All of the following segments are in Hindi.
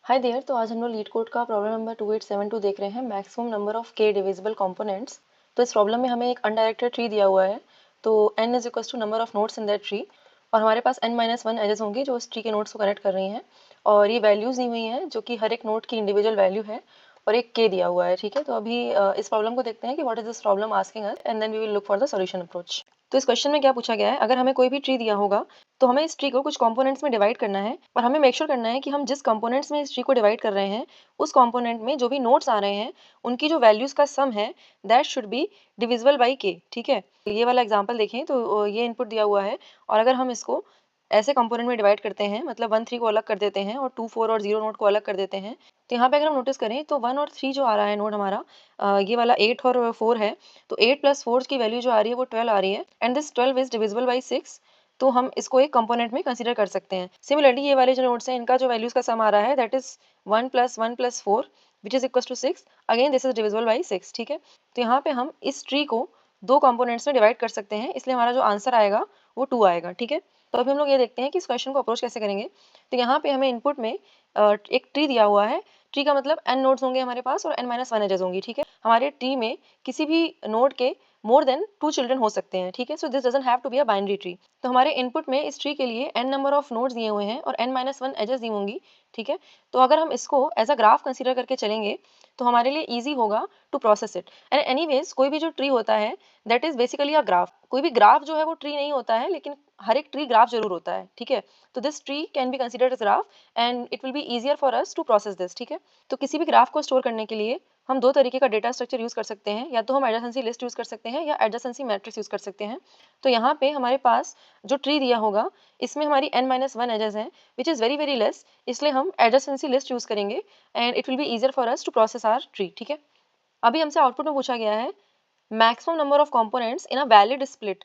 Hi there. तो आज हम लोग लीड कोड का प्रॉब्लम नंबर 2872 देख रहे हैं, मैक्सिमम नंबर ऑफ के डिविजिबल कंपोनेंट्स। तो इस प्रॉब्लम में हमें एक अनडायरेक्टेड ट्री दिया हुआ है, तो n is equal to number of nodes in that tree, और हमारे पास n-1 एजेस होंगी जो उस ट्री के नोड्स को कनेक्ट कर रही हैं, और ये वैल्यूज दी हुई हैं जो कि हर एक नोड की इंडिविजुअल वैल्यू है, और एक k दिया हुआ है। ठीक है, तो अभी इस प्रॉब्लम को देखते हैं कि what is this problem asking us, and then we will look for the solution approach. तो इस क्वेश्चन में क्या पूछा गया है, अगर हमें कोई भी ट्री दिया होगा तो हमें इस ट्री को कुछ कंपोनेंट्स में डिवाइड करना है, और हमें मेक श्योर करना है कि हम जिस कंपोनेंट्स में इस ट्री को डिवाइड कर रहे हैं उस कंपोनेंट में जो भी नोड्स आ रहे हैं उनकी जो वैल्यूज का सम है that should be divisible by K. ठीक है, ये वाला एग्जांपल देखें तो ये इनपुट दिया हुआ है, और अगर हम इसको ऐसे कंपोनेंट में डिवाइड करते हैं, मतलब 1 3 को अलग कर देते हैं और 2 4 और 0 नोड को अलग कर देते हैं, तो यहाँ पे अगर हम नोटिस करें तो 1 और 3 जो आ रहा है नोड हमारा, ये वाला 8 और 4 है, तो 8 प्लस 4 की वैल्यू जो आ रही है वो 12 आ रही है, and this 12 is divisible by 6। तो हम इसको एक कंपोनेंट में कंसीडर कर सकते हैं। सिमिलरली ये वाले जो नोड्स हैं इनका जो वैल्यूज का सम आ रहा है that is 1 plus 4 which is equal to 6। Again this is divisible by 6। ठीक है, तो यहाँ पे हम इस ट्री को दो कंपोनेंट्स में डिवाइड कर सकते हैं, इसलिए हमारा जो आंसर आएगा वो 2 आएगा। ठीक है, तो अभी हम लोग ये देखते हैं कि इस क्वेश्चन को अप्रोच कैसे करेंगे। तो यहाँ पे हमें इनपुट में एक ट्री दिया हुआ है। ट्री का मतलब n नोड्स होंगे हमारे पास और n-1 एजेस होंगी। ठीक है, हमारे ट्री में किसी भी नोड के मोर देन 2 चिल्ड्रन हो सकते हैं। ठीक है, so this doesn't have to be a binary tree. तो हमारे इनपुट में इस ट्री के लिए n नंबर ऑफ नोड्स दिए हुए हैं और n-1 एजेस दी होंगी। ठीक है, तो अगर हम इसको एज अ ग्राफ कंसीडर करके चलेंगे तो हमारे लिए ईजी होगा to process it. And anyways कोई भी जो ट्री होता है that is basically a graph. कोई भी ग्राफ जो है वो ट्री नहीं होता है, लेकिन हर एक ट्री ग्राफ जरूर होता है। ठीक है, तो this tree can be considered as graph and it will be easier for us to process this. ठीक है, तो किसी भी ग्राफ को स्टोर करने के लिए हम दो तरीके का डेटा स्ट्रक्चर यूज कर सकते हैं, या तो हम एडजेसेंसी लिस्ट यूज कर सकते हैं या एडजेसेंसी मैट्रिक्स यूज कर सकते हैं। तो यहाँ पे हमारे पास जो ट्री दिया होगा इसमें हमारी n-1 एजेस हैं which is very very less, इसलिए हम एडजेसेंसी लिस्ट यूज करेंगे and it will be easier for us to process our tree. ठीक है, अभी हमसे आउटपुट में पूछा गया है maximum number of components in a valid split.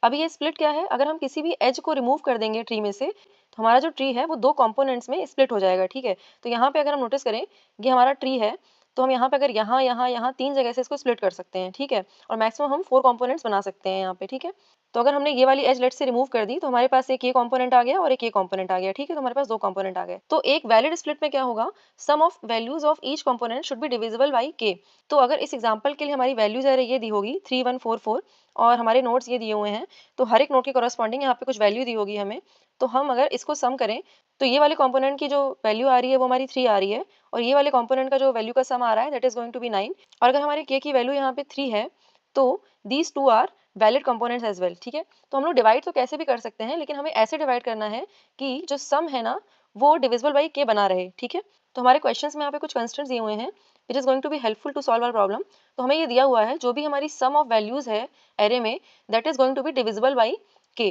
अभी ये स्प्लिट क्या है, अगर हम किसी भी एज को रिमूव कर देंगे ट्री में से तो हमारा जो ट्री है वो दो कंपोनेंट्स में स्प्लिट हो जाएगा। ठीक है, तो यहाँ पे अगर हम नोटिस करें ये हमारा ट्री है, तो हम यहाँ पे अगर यहाँ यहाँ यहाँ तीन जगह से इसको स्प्लिट कर सकते हैं। ठीक है, और मैक्सिमम हम 4 कंपोनेंट्स बना सकते हैं यहाँ पे। ठीक है, तो अगर हमने ये वाली एज लेट से रिमूव कर दी तो हमारे पास एक ये कंपोनेंट आ गया और एक ये कंपोनेंट आ गया। ठीक है, तो हमारे पास दो कंपोनेंट आ गए। तो एक वैलिड स्प्लिट में क्या होगा, sum of values of each component should be divisible by K. तो अगर इस एग्जांपल के लिए हमारी वैल्यूज ये दी होगी 3 1 4 4 और हमारे नोड्स ये दिए हुए हैं, तो हर एक नोड के कॉरस्पॉन्डिंग यहाँ पे कुछ वैल्यू दी होगी हमें। तो हम अगर इसको सम करें तो ये वाले कंपोनेंट की जो वैल्यू आ रही है वो हमारी 3 आ रही है, और ये वाले कंपोनेंट का जो वैल्यू का सम आ रहा है that is going to be 9। और अगर हमारे के की वैल्यू यहाँ पे 3 है तो these two are valid components as well. ठीक है, तो हम लोग डिवाइड तो कैसे भी कर सकते हैं, लेकिन हमें ऐसे डिवाइड करना है कि जो सम है ना वो डिविजिबल बाई के बना रहे। ठीक है, तो हमारे क्वेश्चंस में यहाँ पे कुछ कंस्ट्रेंट्स दिए हुए हैं which is going to be helpful to solve our problem. तो हमें ये दिया हुआ है जो भी हमारी सम ऑफ वैल्यूज है एरे में that is going to be divisible by K.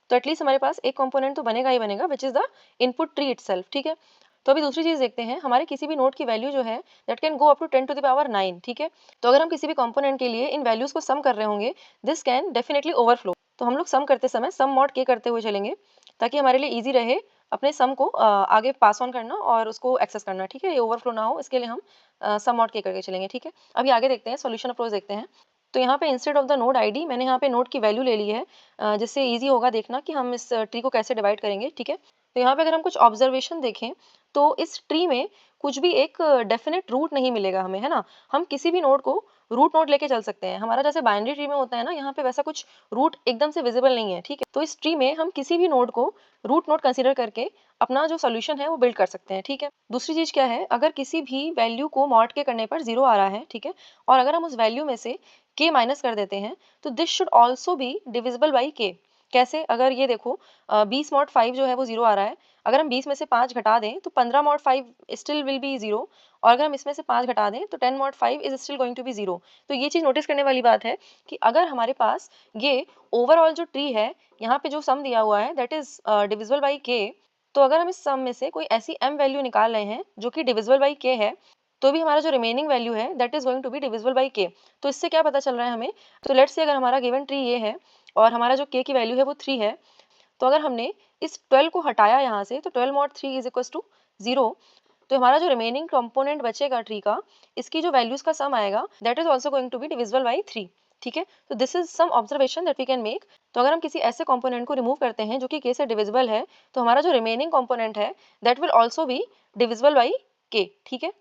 तो एटलीस्ट हमारे पास एक कंपोनेंट तो बनेगा ही बनेगा which is the input tree itself. ठीक है, तो अभी दूसरी चीज देखते हैं, हमारे किसी भी नोड की वैल्यू जो है that can go up to 10 to the power 9। ठीक है, तो अगर हम किसी भी कंपोनेंट के लिए इन वैल्यूज को सम कर रहे होंगे दिस कैन डेफिनेटली ओवरफ्लो। तो हम लोग सम करते समय सम मॉड के करते हुए चलेंगे ताकि हमारे लिए इजी रहे अपने सम को आगे पास ऑन करना और उसको एक्सेस करना। ठीक है, ये ओवरफ्लो ना हो इसके लिए हम सम मॉड के करके चलेंगे। ठीक है, अभी आगे देखते हैं सॉल्यूशन अप्रोच देखते हैं। तो यहाँ पे instead of the node ID मैंने यहाँ पे नोड की वैल्यू ले ली है, जिससे इजी होगा देखना कि हम इस ट्री को कैसे डिवाइड करेंगे। ठीक है, तो यहाँ पे अगर हम कुछ ऑब्जर्वेशन देखें तो इस ट्री में कुछ भी एक डेफिनेट रूट नहीं मिलेगा हमें, है ना। हम किसी भी नोड को रूट नोड लेके चल सकते हैं, हमारा जैसे बाइनरी ट्री में होता है ना, यहाँ पे वैसा कुछ रूट एकदम से विजिबल नहीं है। ठीक है, तो इस ट्री में हम किसी भी नोड को रूट नोड कंसीडर करके अपना जो सोल्यूशन है वो बिल्ड कर सकते हैं। ठीक है, दूसरी चीज क्या है, अगर किसी भी वैल्यू को मॉड के करने पर 0 आ रहा है, ठीक है, और अगर हम उस वैल्यू में से के माइनस कर देते हैं तो this should also be divisible by के। कैसे, अगर ये देखो 20 मॉड 5 जो है वो 0 आ रहा है, अगर हम 20 में से 5 घटा दें तो 15 मॉड 5 स्टिल विल बी 0, और अगर हम इसमें से 5 घटा दें तो 10 mod 5 is still going to be 0। तो ये चीज नोटिस करने वाली बात है कि अगर हमारे पास ये ओवरऑल जो ट्री है यहाँ पे जो सम दिया हुआ है that is divisible by K, तो अगर हम इस सम में से कोई ऐसी m वैल्यू निकाल रहे हैं जो कि डिविजिबल बाई के है, तो भी हमारा जो रिमेनिंग वैल्यू है that is going to be divisible by K. तो इससे क्या पता चल रहा है हमें, तो लेट्स से अगर हमारा गिवन ट्री ये है और हमारा जो के की वैल्यू है वो 3 है, तो अगर हमने इस 12 को हटाया यहाँ से तो 12 मॉड 3 इज इक्वल टू 0, तो हमारा जो रिमेनिंग कंपोनेंट बचेगा ट्री का, इसकी जो वैल्यूज का सम आएगा that is also going to be divisible by 3। ठीक है, तो this is sum observation that we can make. तो अगर हम किसी ऐसे कंपोनेंट को रिमूव करते हैं जो कि के से डिविजिबल है, तो हमारा जो रिमेनिंग कंपोनेंट है that will also be divisible by k, ठीक है।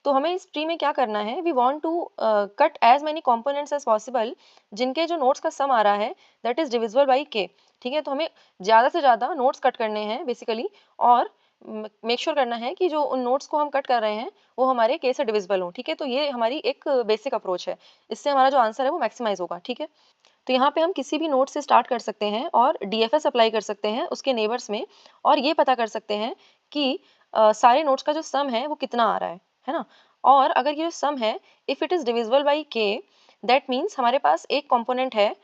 तो हमें इस ट्री में क्या करना है, we want to cut as many components as possible जिनके जो नोड्स का सम आ रहा है that is divisible by k, ठीक है। तो हमें ज़्यादा से ज़्यादा नोड्स कट करने हैं बेसिकली, और मेक श्योर करना है कि जो उन नोड्स को हम कट कर रहे हैं वो हमारे k से डिविजिबल हो, ठीक है। तो ये हमारी एक बेसिक अप्रोच है, इससे हमारा जो आंसर है वो मैक्सिमाइज होगा, ठीक है। तो यहाँ पे हम किसी भी नोड से स्टार्ट कर सकते हैं और डीएफएस अप्लाई कर सकते हैं उसके नेबर्स में, और ये पता कर सकते हैं कि सारे नोड्स का जो सम है वो कितना आ रहा है ना। और अगर ये जो सम है if it is divisible by के, दैट मीन्स हमारे पास एक कंपोनेंट है,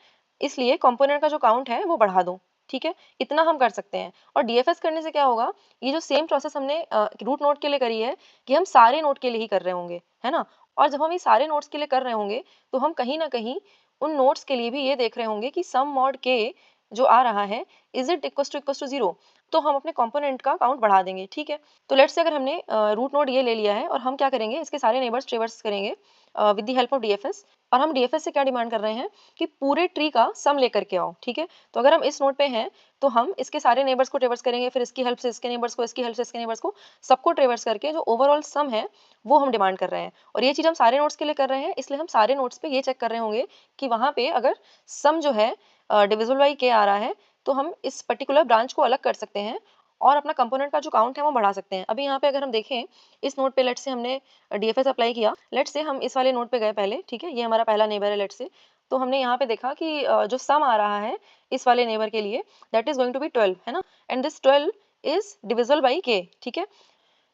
इसलिए कंपोनेंट का जो काउंट है वो बढ़ा दो, ठीक है। इतना हम कर सकते हैं। और डीएफएस करने से क्या होगा, ये जो सेम प्रोसेस हमने रूट नोड के लिए करी है कि हम सारे नोड के लिए ही कर रहे होंगे, है ना। और जब हम ये सारे नोड्स के लिए कर रहे होंगे तो हम कहीं ना कहीं उन नोड्स के लिए भी ये देख रहे होंगे कि सम मॉड के जो आ रहा है इज इट इक्वल्स टू 0, तो हम अपने कंपोनेंट का काउंट बढ़ा देंगे, ठीक है। तो लेट्स से अगर हमने रूट नोड ये ले लिया है और हम क्या करेंगे, इसके सारे नेबर्स ट्रेवर्स करेंगे with the help of DFS, और हम डीएफएस से क्या डिमांड कर रहे हैं कि पूरे ट्री का सम लेकर के आओ, ठीक है। तो अगर हम इस नोड पे हैं तो हम इसके सारे नेबर्स को ट्रेवर्स करेंगे, फिर इसकी हेल्प से इसके नेबर्स को, इसकी हेल्प से इसके नेबर्स को, सबको ट्रेवर्स करके जो ओवरऑल सम है वो हम डिमांड कर रहे हैं। और ये चीज़ हम सारे नोड्स के लिए कर रहे हैं, इसलिए हम सारे नोड्स पे ये चेक कर रहे होंगे कि वहाँ पे अगर सम जो है डिविजिबल बाई के आ रहा है तो हम इस पर्टिकुलर ब्रांच को अलग कर सकते हैं और अपना कंपोनेंट का जो काउंट है वो बढ़ा सकते हैं। अभी यहाँ पे अगर हम देखें इस नोड पे, लेट्स से हमने डीएफएस अप्लाई किया, लेट्स से हम इस वाले नोड पे गए पहले, ठीक है। ये हमारा पहला नेबर है लेट्स से। तो हमने यहाँ पे देखा कि जो सम आ रहा है इस वाले नेबर के लिए that is going to be 12, है ना। And this 12 is divisible by K, ठीक है।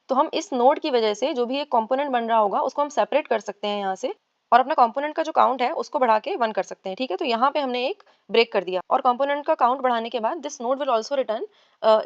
तो हम इस नोड की वजह से जो भी एक कंपोनेंट बन रहा होगा उसको हम सेपरेट कर सकते हैं यहाँ से, और अपना कंपोनेंट का जो काउंट है उसको बढ़ा के 1 कर सकते हैं, ठीक है। तो यहाँ पे हमने एक ब्रेक कर दिया, और कंपोनेंट का काउंट बढ़ाने के बाद this node will also return,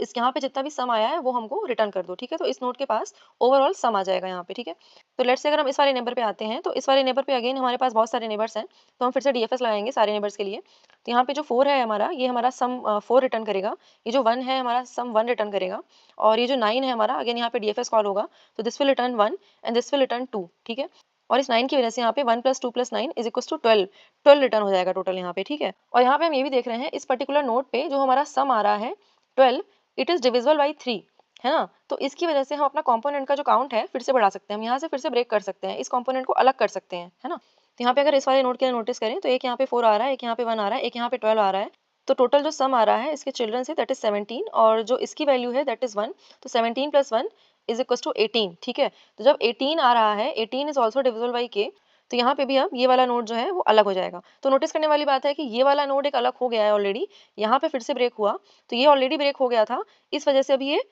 इस यहाँ पे जितना भी सम आया है वो हमको रिटर्न कर दो, ठीक है। तो इस नोड के पास ओवरऑल सम आ जाएगा यहाँ पे, ठीक है। तो लेट्स से अगर हम इस वाले नेबर पे आते हैं तो इस वाले नेबर पे अगेन हमारे पास बहुत सारे नेबर्स हैं, तो हम फिर से डीएफएस लगाएंगे सारे नेबर्स के लिए। तो यहाँ पे जो 4 है हमारा, ये हमारा सम 4 रिटर्न करेगा, ये जो 1 है हमारा सम 1 रिटर्न करेगा, और ये जो 9 है हमारा अगेन यहाँ पे डीएफएस कॉल होगा, तो this will return 1 and this will return 2, ठीक है। और इस 9 की वजह से यहाँ पे 1 + 2 + 9 = 12, 12 रिटर्न हो जाएगा टोटल यहाँ पे, ठीक है। और यहाँ पे हम ये भी देख रहे हैं इस पर्टिकुलर नोड पे जो हमारा सम आ रहा है 12, इट इज डिविजिबल बाई 3, है ना। तो इसकी वजह से हम अपना कंपोनेंट का जो काउंट है फिर से बढ़ा सकते हैं, हम यहाँ से फिर से ब्रेक कर सकते हैं, इस कंपोनेंट को अलग कर सकते हैं, है ना। तो यहाँ पे अगर इस वाले नोड के नोटिस करें तो एक यहाँ पे 4 आ रहा है, एक यहाँ पे 1 आ रहा है, एक यहाँ पे 12 आ रहा है। तो टोटल जो सम आ रहा है इसके चिल्ड्रन से दैट इज 17, और जो इसकी वैल्यू है दैट इज 1, तो 17 + 1 = 18, ठीक है। तो जब 18 आ रहा है, 18 is also divisible by K, तो यहाँ पे भी अब ये वाला नोड जो है वो अलग हो जाएगा। तो नोटिस करने वाली बात है कि ये वाला नोड एक अलग हो गया है ऑलरेडी, यहाँ पे फिर से ब्रेक हुआ, तो ये ऑलरेडी ब्रेक हो गया था, इस वजह से अभी ये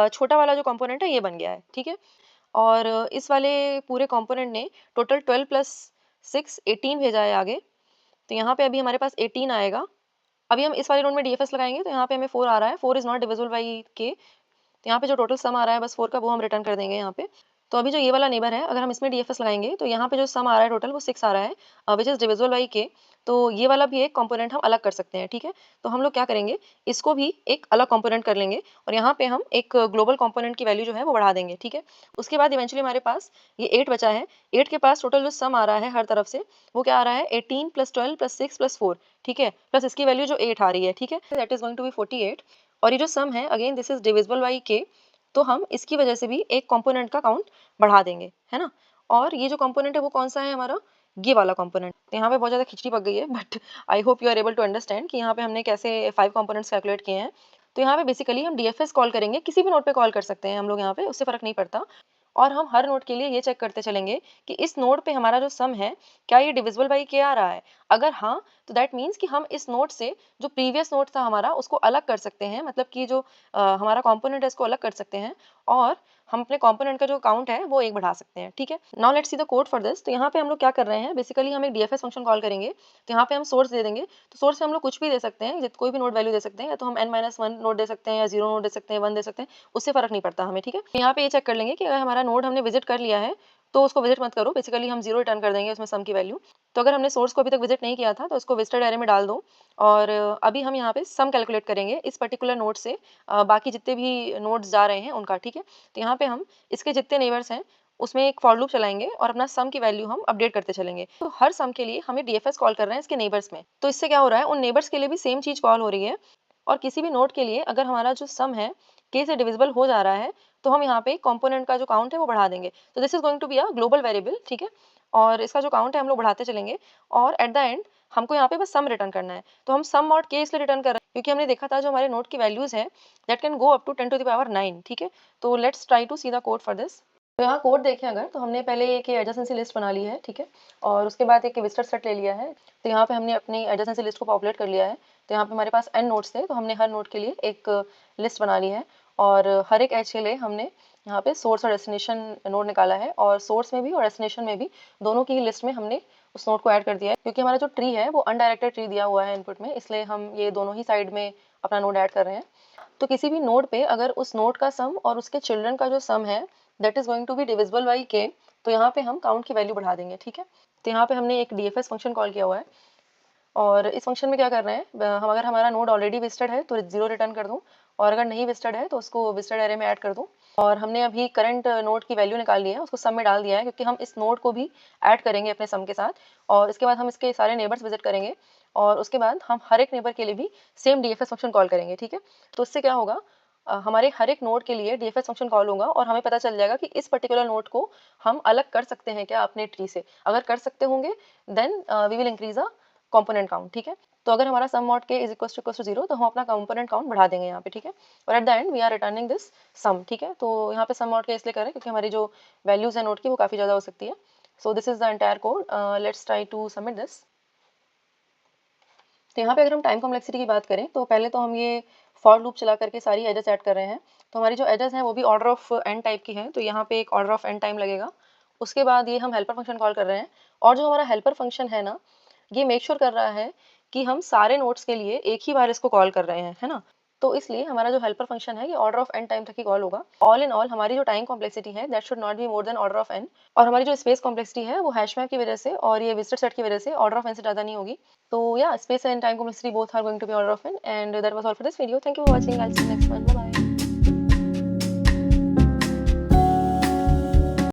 छोटा वाला जो कंपोनेंट है ये बन गया है, ठीक है। और इस वाले पूरे कंपोनेंट ने टोटल 12 + 6 18 भेजा है आगे, तो यहाँ पे अभी हमारे पास 18 आएगा। अभी हम इस वाले नोड में डीएफएस लगाएंगे तो यहाँ पे हमें 4 आ रहा है, 4 is not divisible by K, तो यहाँ पे जो टोटल सम आ रहा है बस 4 का वो हम रिटर्न कर देंगे यहाँ पे। तो अभी जो ये वाला नेबर है अगर हम इसमें डीएफएस लगाएंगे तो यहाँ पे जो सम आ रहा है टोटल वो 6 आ रहा है which is divisible by K, तो ये वाला भी एक कंपोनेंट हम अलग कर सकते हैं, ठीक है। तो हम लोग क्या करेंगे, इसको भी एक अलग कंपोनेंट कर लेंगे और यहाँ पे हम एक ग्लोबल कंपोनेंट की वैल्यू जो है वो बढ़ा देंगे, ठीक है। उसके बाद इवेंचुअली हमारे पास ये 8 बचा है, 8 के पास टोटल जो सम आ रहा है हर तरफ से वो क्या आ रहा है 18 + 12 + 6 + 4, ठीक है, प्लस इसकी वैल्यू जो 8 आ रही है, ठीक है, that is going to be 48। और ये जो सम है again this is divisible by K, तो हम इसकी वजह से भी एक कंपोनेंट का काउंट बढ़ा देंगे, है ना। और ये जो कंपोनेंट है वो कौन सा है हमारा, ये वाला कंपोनेंट। तो यहाँ पे बहुत ज़्यादा खिचड़ी पक गई है, but I hope you are able to understand कि यहाँ पे हमने कैसे 5 कंपोनेंट्स कैलकुलेट किए हैं। तो यहाँ पे बेसिकली हम डीएफएस कॉल करेंगे, किसी भी नोड पे कॉल कर सकते हैं हम लोग यहाँ पे, उससे फ़र्क नहीं पड़ता। और हम हर नोड के लिए ये चेक करते चलेंगे कि इस नोड पे हमारा जो सम है क्या ये डिविजिबल बाई के आ रहा है। अगर हाँ तो दैट मीन्स कि हम इस नोड से जो प्रीवियस नोड था हमारा उसको अलग कर सकते हैं, मतलब कि जो हमारा कंपोनेंट है इसको अलग कर सकते हैं, और हम अपने कंपोनेंट का जो काउंट है वो एक बढ़ा सकते हैं, ठीक है। Now let's see the code for this. तो यहाँ पे हम लोग क्या कर रहे हैं, बेसिकली हम एक डीएफएस फंक्शन कॉल करेंगे, तो यहाँ पे हम सोर्स दे देंगे। तो सोर्स में हम लोग कुछ भी दे सकते हैं, कोई भी नोड वैल्यू दे सकते हैं, या तो हम n-1 नोड दे सकते हैं, या 0 नोड दे सकते हैं, 1 दे सकते हैं, उससे फर्क नहीं पड़ता हमें, ठीक है। यहाँ पे ये चेक कर लेंगे कि अगर हमारा नोड हमने विजिट कर लिया है तो उसको विजिट मत करो, बेसिकली हम 0 रिटर्न कर देंगे उसमें सम की वैल्यू। तो अगर हमने सोर्स को अभी तक विजिट नहीं किया था तो उसको विजिटेड एरे में डाल दो, और अभी हम यहाँ पे सम कैलकुलेट करेंगे इस पर्टिकुलर नोड से बाकी जितने भी नोड्स जा रहे हैं उनका, ठीक है। तो यहाँ पे हम इसके जितने नेबर्स हैं उसमें एक फॉर लूप चलाएंगे और अपना सम की वैल्यू हम अपडेट करते चलेंगे। तो हर सम के लिए हमें डीएफएस कॉल कर रहे हैं इसके नेबर्स में, तो इससे क्या हो रहा है उन नेबर्स के लिए भी सेम चीज कॉल हो रही है। और किसी भी नोड के लिए अगर हमारा जो सम है k से डिविजिबल हो जा रहा है तो हम यहाँ पे कंपोनेंट का जो काउंट है वो बढ़ा देंगे। तो this is going to be a global variable, ठीक है, और इसका जो काउंट है हम लोग बढ़ाते चलेंगे और एट द एंड हमको यहाँ पे बस सम रिटर्न करना है। तो हम सम मॉड k इसलिए रिटर्न कर रहे हैं क्योंकि हमने देखा था जो हमारे नोट की वैल्यूज है that can go up to 10 to the power 9, ठीक है। तो let's try to see the code for this. तो यहाँ कोड देखें अगर, तो हमने पहले एक एडजेसेंसी लिस्ट बना ली है, ठीक है, और उसके बाद एक विजिटर सेट ले लिया है। तो यहाँ पे हमने अपनी एडजेसेंसी लिस्ट को पॉपुलेट कर लिया है। तो यहाँ पे हमारे पास n नोड्स थे, तो हमने हर नोड के लिए एक लिस्ट बना ली है और हर एक एज के लिए हमने यहाँ पे सोर्स और डेस्टिनेशन नोड निकाला है और सोर्स में भी और डेस्टिनेशन में भी दोनों की लिस्ट में हमने उस नोड को ऐड कर दिया है। क्योंकि हमारा जो ट्री है वो अनडायरेक्टेड ट्री दिया हुआ है इनपुट में, इसलिए हम ये दोनों ही साइड में अपना नोड ऐड कर रहे हैं। तो किसी भी नोड पे अगर उस नोड का सम और उसके चिल्ड्रन का जो सम है that is going to be divisible by k, तो यहाँ पे हम काउंट की वैल्यू बढ़ा देंगे, ठीक है। तो यहाँ पे हमने एक dfs फंक्शन कॉल किया हुआ है और इस फंक्शन में क्या कर रहे हैं, हम अगर हमारा नोड ऑलरेडी विजिटेड है तो 0 रिटर्न कर दूँ और अगर नहीं विजिटेड है तो उसको विजिटेड एरे में ऐड कर दूँ। और हमने अभी करंट नोड की वैल्यू निकाल ली है, उसको सम में डाल दिया है क्योंकि हम इस नोड को भी ऐड करेंगे अपने सम के साथ और इसके बाद हम इसके सारे नेबर्स विजिट करेंगे और उसके बाद हम हर एक नेबर के लिए भी सेम dfs फंक्शन कॉल करेंगे, ठीक है। तो इससे क्या होगा, हमारे हर एक नोड के लिए dfs फंक्शन कॉल होगा और हमें पता चल जाएगा कि इस पर्टिकुलर नोड को हम अलग कर सकते हैं क्या अपने ट्री से। अगर कर सकते होंगे then we will increase a component count, ठीक है। तो अगर हमारा sum mod k is equal to 0 तो हम अपना कंपोनेंट काउंट बढ़ा देंगे यहाँ पे, ठीक है, और at the end we are returning this sum, ठीक है। तो यहाँ पे सम मॉड k इसलिए कर रहे हैं क्योंकि हमारी जो वैल्यूज है नोड की वो काफ़ी ज़्यादा हो सकती है। So this is the entire code, let's try to submit this. तो यहाँ पे अगर हम टाइम कॉम्प्लेक्सिटी की बात करें तो पहले तो हम ये फॉर लूप चला करके सारी एजेस ऐड कर रहे हैं। तो हमारी जो एजेस हैं वो भी ऑर्डर ऑफ n टाइप की हैं, तो यहाँ पे एक ऑर्डर ऑफ n टाइम लगेगा। उसके बाद ये हम हेल्पर फंक्शन कॉल कर रहे हैं और जो हमारा हेल्पर फंक्शन है ना, ये मेक श्योर कर रहा है कि हम सारे नोड्स के लिए एक ही बार इसको कॉल कर रहे हैं, है ना। तो इसलिए हमारा जो हेल्पर फंक्शन है ये ऑर्डर ऑफ n टाइम तक ही कॉल होगा। ऑल इन ऑल हमारी जो टाइम कॉम्प्लेक्सिटी है that should not be more than order of n, और हमारी जो स्पेस कॉम्प्लेक्सिटी है वो हैश मैप की वजह से और ये विजिटर सेट की वजह से ऑर्डर ऑफ n से ज़्यादा नहीं होगी। So yeah, space and time complexity both are going to be order of n, and that was all for this video. Thank you for watching. I'll see you next one. Bye bye.